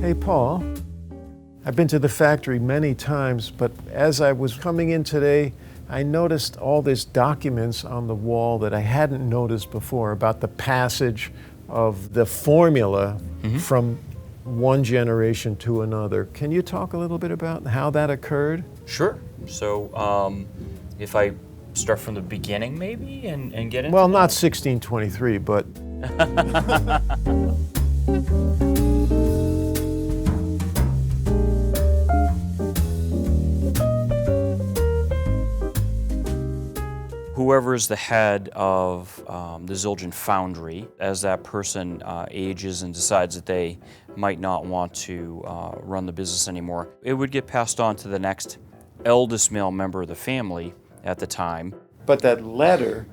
Hey, Paul. I've been to the factory many times, but as I was coming in today, I noticed all these documents on the wall that I hadn't noticed before about the passage of the formula from one generation to another. Can you talk a little bit about how that occurred? Sure. So if I start from the beginning maybe and get into Well, not 1623, but... Whoever is the head of the Zildjian foundry, as that person ages and decides that they might not want to run the business anymore, it would get passed on to the next eldest male member of the family at the time. But that letter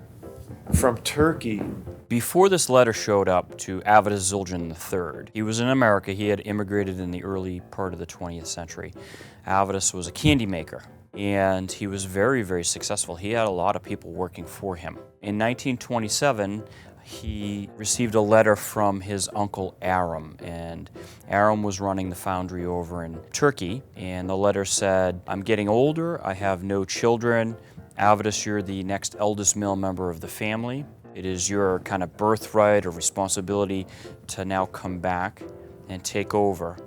from Turkey... Before this letter showed up to Avidus Zildjian III, he was in America. He had immigrated in the early part of the 20th century. Avidus was a candy maker, and he was very, very successful. He had a lot of people working for him. In 1927, he received a letter from his uncle Aram, and Aram was running the foundry over in Turkey, and the letter said, "I'm getting older, I have no children. Avidus, you're the next eldest male member of the family. It is your kind of birthright or responsibility to now come back and take over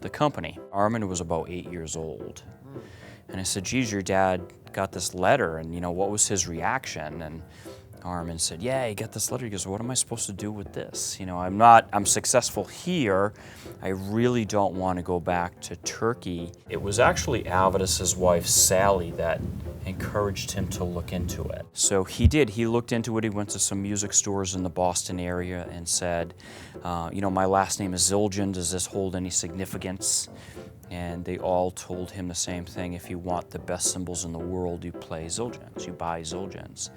the company." Armin was about 8 years old. And I said, "Geez, your dad got this letter, and what was his reaction?" And Armin said, "Yeah, he got this letter." He goes, "What am I supposed to do with this? I'm successful here. I really don't want to go back to Turkey." It was actually Avidus's wife, Sally, that encouraged him to look into it. So he did. He looked into it. He went to some music stores in the Boston area and said, "My last name is Zildjian. Does this hold any significance?" And they all told him the same thing: if you want the best cymbals in the world, you play Zildjians, you buy Zildjians.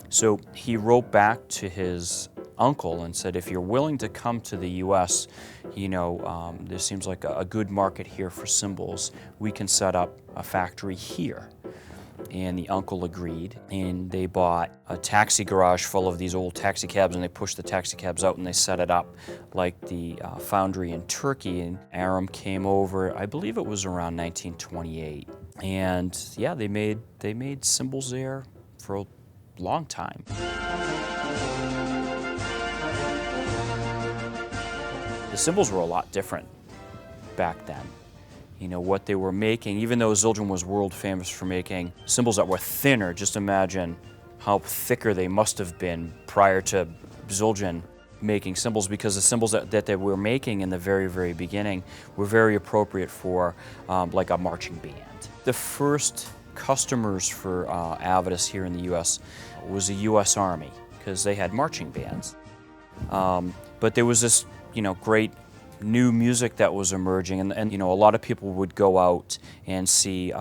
So he wrote back to his uncle and said, "If you're willing to come to the U.S., there seems like a good market here for cymbals. We can set up a factory here." And the uncle agreed, and they bought a taxi garage full of these old taxi cabs, and they pushed the taxi cabs out and they set it up like the foundry in Turkey. And Aram came over, I believe it was around 1928. And yeah, they made cymbals there for a long time. The cymbals were a lot different back then. What they were making, even though Zildjian was world famous for making cymbals that were thinner, just imagine how thicker they must have been prior to Zildjian making cymbals, because the cymbals that they were making in the very, very beginning were very appropriate for like a marching band. The first customers for Avidus here in the U.S. was the U.S. Army, because they had marching bands. But there was this, great new music that was emerging, and a lot of people would go out and see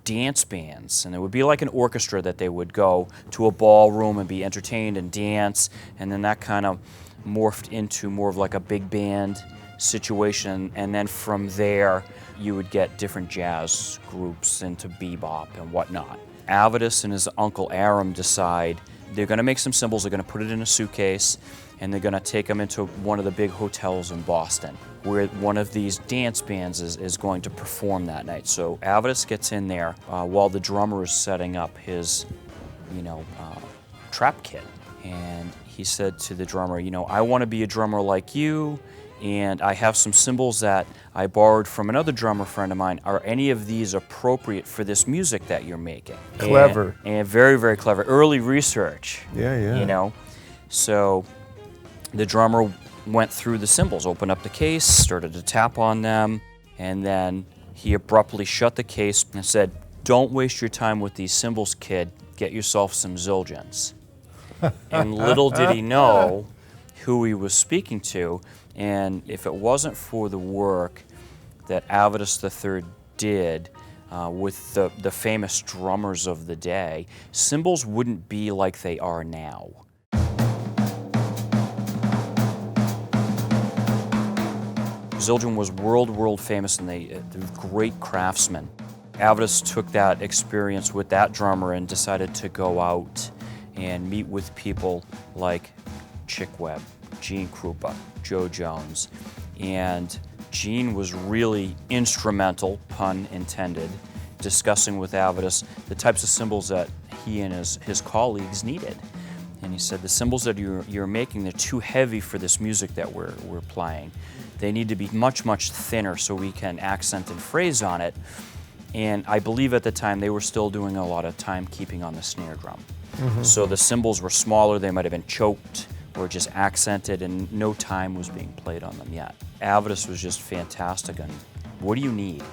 dance bands, and it would be like an orchestra that they would go to a ballroom and be entertained and dance, and then that kind of morphed into more of like a big band situation, and then from there you would get different jazz groups into bebop and whatnot. Avidus and his uncle Aram decide they're going to make some cymbals, they're going to put it in a suitcase, and they're going to take them into one of the big hotels in Boston, where one of these dance bands is going to perform that night. So Avidus gets in there while the drummer is setting up his, trap kit. And he said to the drummer, "I want to be a drummer like you, and I have some cymbals that I borrowed from another drummer friend of mine. Are any of these appropriate for this music that you're making?" Clever. And very, very clever. Early research. Yeah. So the drummer went through the cymbals, opened up the case, started to tap on them, and then he abruptly shut the case and said, "Don't waste your time with these cymbals, kid. Get yourself some Zildjians." And little did he know who he was speaking to, and if it wasn't for the work that Avidus III did with the famous drummers of the day, cymbals wouldn't be like they are now. Zildjian was world famous, and they're great craftsmen. Avidus took that experience with that drummer and decided to go out and meet with people like Chick Webb, Gene Krupa, Joe Jones, and Gene was really instrumental, pun intended, discussing with Avidus the types of cymbals that he and his colleagues needed. And he said, the cymbals that you're making, they're too heavy for this music that we're playing. They need to be much, much thinner so we can accent and phrase on it. And I believe at the time they were still doing a lot of timekeeping on the snare drum. So the cymbals were smaller, they might have been choked or just accented, and no time was being played on them yet. Avidus was just fantastic, and what do you need?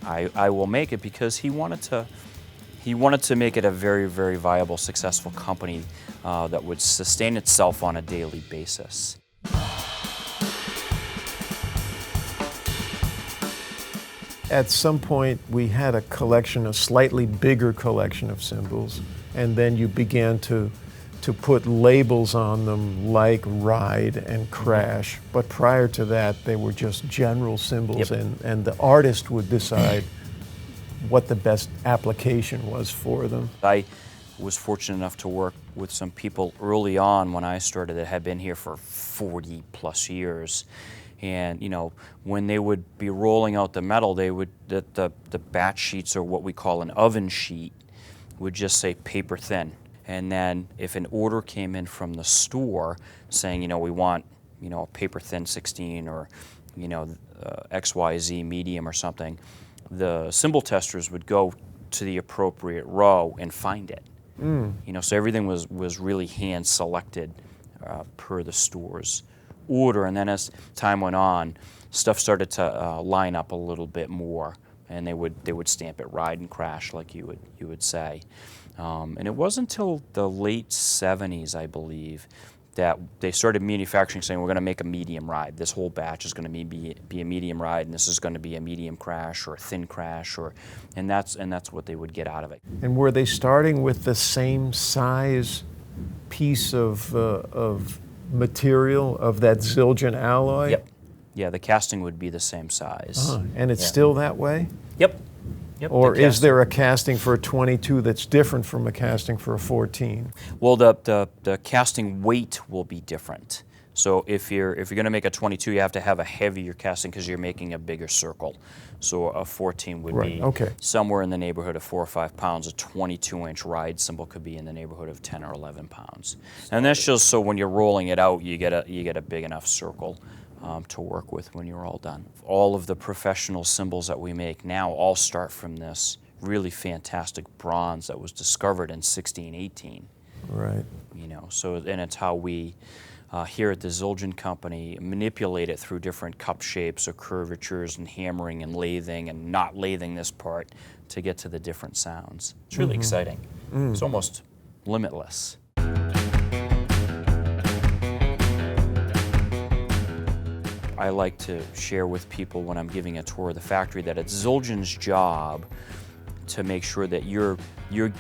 I will make it, because he wanted to make it a very, very viable, successful company that would sustain itself on a daily basis. At some point, we had a collection, a slightly bigger collection of cymbals, and then you began to put labels on them like ride and crash. But prior to that, they were just general cymbals, and the artist would decide what the best application was for them. I was fortunate enough to work with some people early on when I started that had been here for 40 plus years. And you know, when they would be rolling out the metal, they would the batch sheets, or what we call an oven sheet, would just say paper thin. And then if an order came in from the store saying, you know, we want, you know, a paper thin 16, or, you know, XYZ medium or something, the cymbal testers would go to the appropriate row and find it. You know, so everything was really hand selected per the store's order. And then as time went on, stuff started to line up a little bit more, and they would stamp it ride and crash, like you would say. And it wasn't until the late 70s, I believe, that they started manufacturing, saying we're going to make a medium ride. This whole batch is going to be a medium ride, and this is going to be a medium crash or a thin crash, and that's what they would get out of it. And were they starting with the same size piece of material of that Zildjian alloy? Yep. Yeah, the casting would be the same size. And it's still that way? Yep. Or is there a casting for a 22 that's different from a casting for a 14? Well, the casting weight will be different. So if you're going to make a 22, you have to have a heavier casting because you're making a bigger circle. So a 14 would be somewhere in the neighborhood of 4 or 5 pounds. A 22-inch ride cymbal could be in the neighborhood of 10 or 11 pounds. And that's just so when you're rolling it out, you get a big enough circle to work with when you're all done. All of the professional cymbals that we make now all start from this really fantastic bronze that was discovered in 1618. Right. You know, so, and it's how we here at the Zildjian Company manipulate it through different cup shapes or curvatures and hammering and lathing and not lathing this part to get to the different sounds. It's really exciting. It's almost limitless. I like to share with people when I'm giving a tour of the factory that it's Zildjian's job to make sure that you're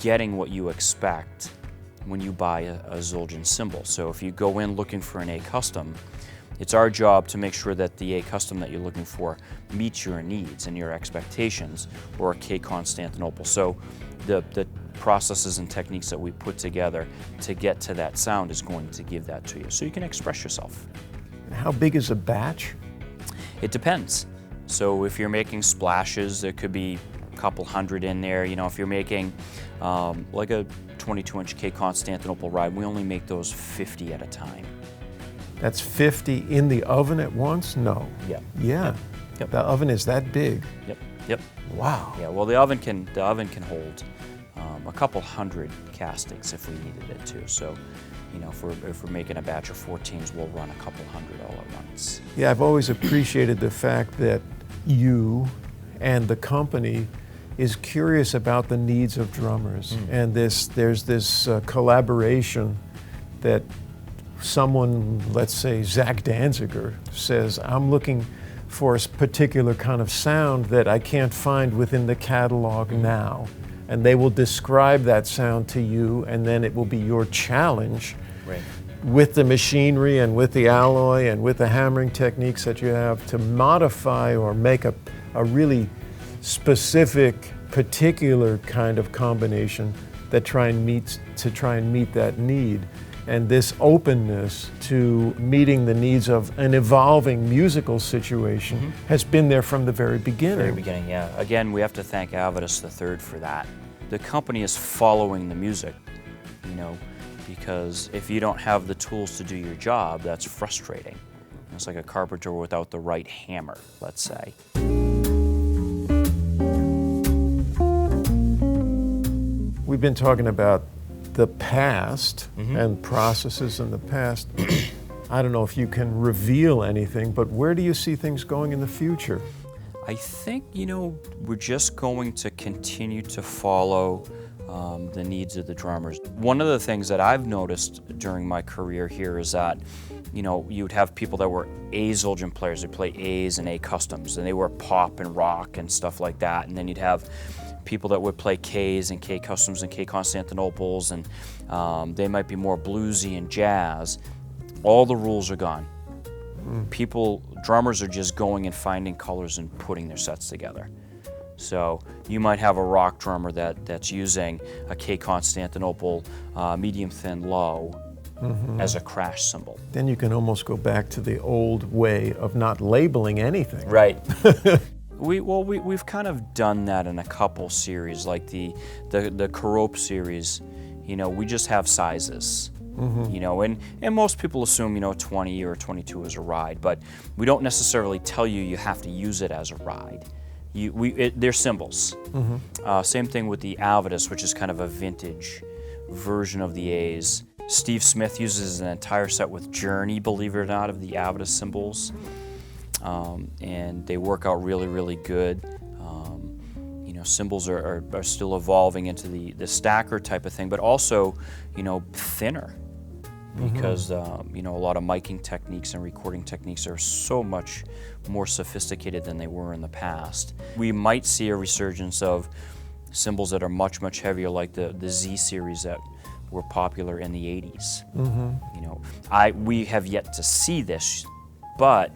getting what you expect when you buy a Zildjian cymbal. So if you go in looking for an A custom, it's our job to make sure that the A custom that you're looking for meets your needs and your expectations, or a K Constantinople. So the processes and techniques that we put together to get to that sound is going to give that to you, so you can express yourself. How big is a batch? It depends. So if you're making splashes, there could be a couple hundred in there. You know, if you're making like a 22-inch K Constantinople ride, we only make those 50 at a time. That's 50 in the oven at once? No. Yeah. Yeah. Yep. The oven is that big? Yep. Wow. Yeah, well, the oven can hold a couple hundred castings if we needed it to. So, you know, if we're making a batch of 14s, we'll run a couple hundred all at once. Yeah, I've always appreciated the fact that you and the company is curious about the needs of drummers. And there's this collaboration that someone, let's say Zach Danziger, says, I'm looking for a particular kind of sound that I can't find within the catalog now. And they will describe that sound to you, and then it will be your challenge with the machinery and with the alloy and with the hammering techniques that you have to modify or make a really specific, particular kind of combination that try and meet that need. and this openness to meeting the needs of an evolving musical situation has been there from the very beginning. Very beginning, yeah. Again, we have to thank Avidus III for that. The company is following the music, you know, because if you don't have the tools to do your job, that's frustrating. It's like a carpenter without the right hammer, let's say. We've been talking about the past and processes in the past. I don't know if you can reveal anything, but where do you see things going in the future? I think, you know, we're just going to continue to follow the needs of the drummers. One of the things that I've noticed during my career here is that, you know, you'd have people that were A Zildjian players, they play A's and A customs, and they were pop and rock and stuff like that, and then you'd have people that would play K's and K customs and K Constantinoples, and they might be more bluesy and jazz. All the rules are gone. Drummers are just going and finding colors and putting their sets together. So you might have a rock drummer that's using a K Constantinople medium thin low as a crash cymbal. Then you can almost go back to the old way of not labeling anything. Right. We've kind of done that in a couple series, like the Krupa series. You know, we just have sizes. You know, and most people assume, you know, 20 or 22 is a ride, but we don't necessarily tell you you have to use it as a ride. They're cymbals. Same thing with the Avidus, which is kind of a vintage version of the A's. Steve Smith uses an entire set with Journey, believe it or not, of the Avidus cymbals. And they work out really, really good. You know, cymbals are still evolving into the stacker type of thing, but also, you know, thinner. Because, you know, a lot of miking techniques and recording techniques are so much more sophisticated than they were in the past. We might see a resurgence of cymbals that are much, much heavier, like the Z series that were popular in the 80s. You know, we have yet to see this, but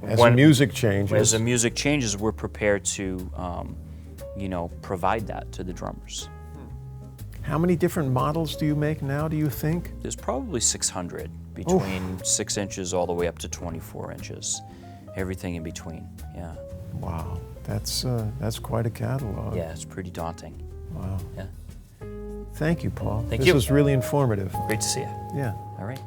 as the music changes. As the music changes, we're prepared to, you know, provide that to the drummers. How many different models do you make now, do you think? There's probably 600, between 6 inches all the way up to 24 inches. Everything in between, yeah. Wow, that's quite a catalog. Yeah, it's pretty daunting. Wow. Yeah. Thank you, Paul. Thank you. This was really informative. Great to see you. Yeah. All right.